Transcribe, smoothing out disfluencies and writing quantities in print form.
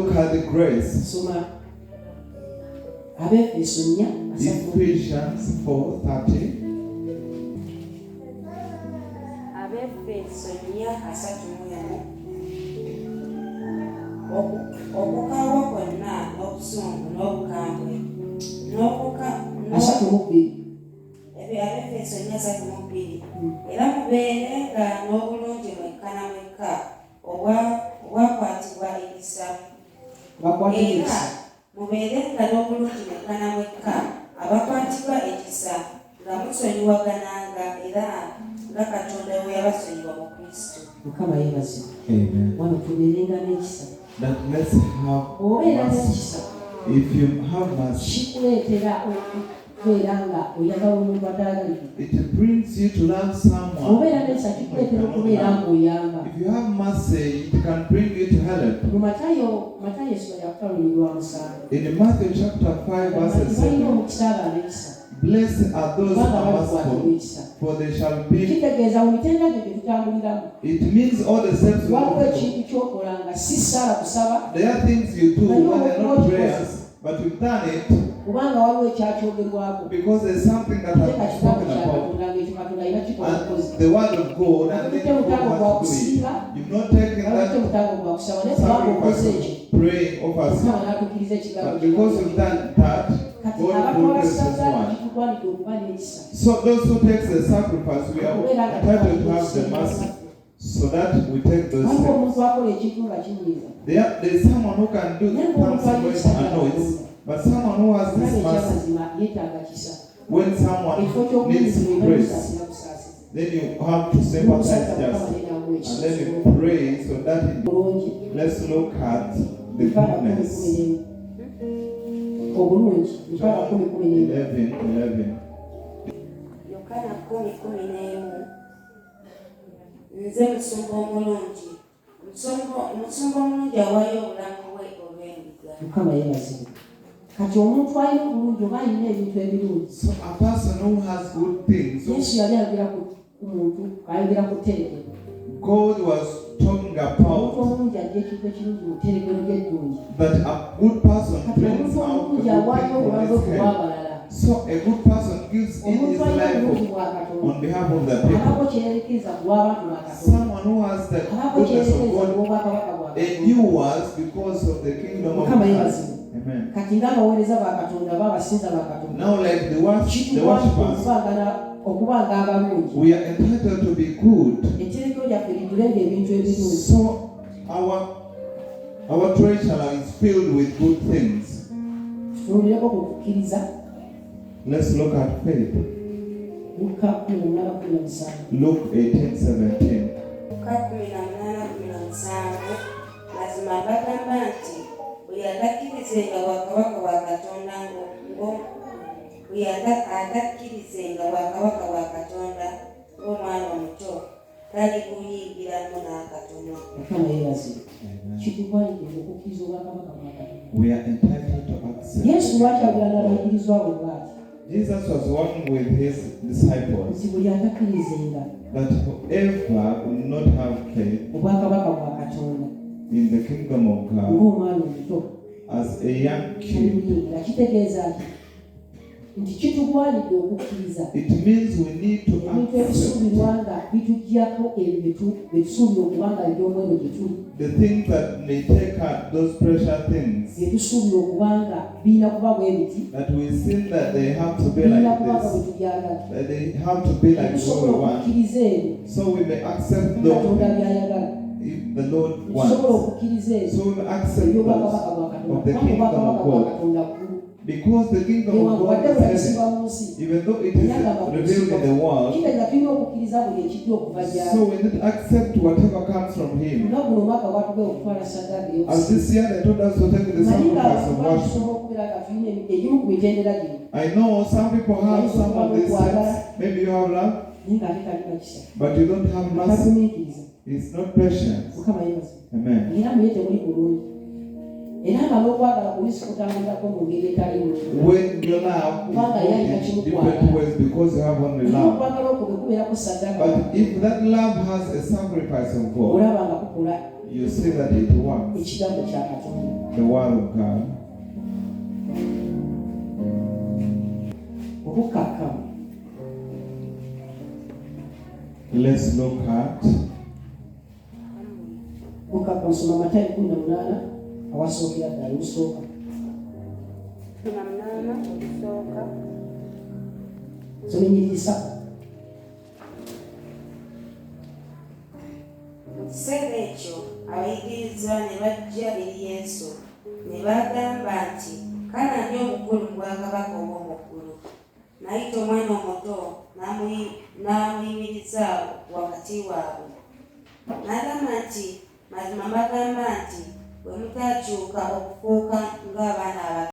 Look at the grace. Ephesians 4:30. Okukawa kwonna n'obusungu n'obukambwe Efeso 4:2 era mubeerenga n'obulungi mwekkana mwekka obwakwatibwa ekisa era mubeerenga n'obulungi mwekkana mwekka abakwatibwa ekisa nga musonyiwagananga era nga Katonda bwe yabasonyiwa mu Kristo. Mukama yeebazibwe. Amen. Wano tubeerenga n'ekisa. That let's have mercy. If you have mercy, it brings you to love someone. If you have mercy, it can bring you to help. In Matthew chapter 5 verse 7, blessed are those who are merciful, for they shall be. It means all the steps you go. There are things you do when they are not prayers, but you've done it because there's something that has been spoken about. And the word of God, and then God has to do it. You've not taken that sacrifice of praying over sin. But because you've done that, God will bless this one. So those who take the sacrifice, we are entitled to have the mercy, so that we take those steps. There is someone who can do consequence annoys, but someone who has this mercy, when someone needs grace, then you have to sympathize just, and then you pray so that let's look at the goodness. 11. Yohana 10:11 Nze musumba omulungi. Musumba omulungi awaayo obulamu bwe olw'endiga. Mukama yeebazibwe. Kati omuntu alina obulungi oba alina ebintu ebirungi. So a person who has good things. Yesu yali ayogera ku muntu, ayogera ku tterekero. God was talking about that a good person brings out the good thing from his head. So a good person gives in his life on behalf of the people. Someone who has the goodness of God endures because of the kingdom of God. Amen. Now like the worshippers, we are entitled to be good. So our treasure is filled with good things. Let's look at faith. Luke 18:17. Agakkirizenga bwakabaka bwa Katonda ng'omwana omuto taliguyingiramu n'akatono. We are entitled to accept. Jesus was walking with his disciples that whoever will not have faith in the kingdom of God as a young kid, it means we need to accept the things that may take out those precious things that we see that they have to be like this, that they have to be like what we want, so we may accept those if the Lord wants, so we may accept those of the kingdom of God. Because the kingdom of God is heaven, even though it is revealed in the world, so we need to accept whatever comes from Him. As this year they told us to take the sacrifice of worship. I know some people have some of these things. Maybe you have love, but you don't have mercy. It's not patience. Amen. Namugamba n'okwagala kuyinza kutambulako mu ngeri etali nnungi. When your love is in different ways because you have only love. Okwagala okwo bwe kubeerako ssaddaaka. But if that love has a sacrifice of God, olaba nga kukola you see that it works. ekigambo kya Katonda. The word of God. Okukakkamu. Let's look at okukakkamu. Nsoma Matayo 18 awasookera ddala olusooka. 18 olusooka. Nsoma ennyiriri 3. Mu kiseera ekyo abayigirizwa ne bajja eri Yesu ne bagamba nti, "Kana ndi omukulu mu bwakabaka obw'omu ggulu, n'ayita omwana omuto n'amuyimiriza wakati waabwe. N'agamba nti, mazima mbagamba nti bwe mutakyuka okufuuka ng'abaana abato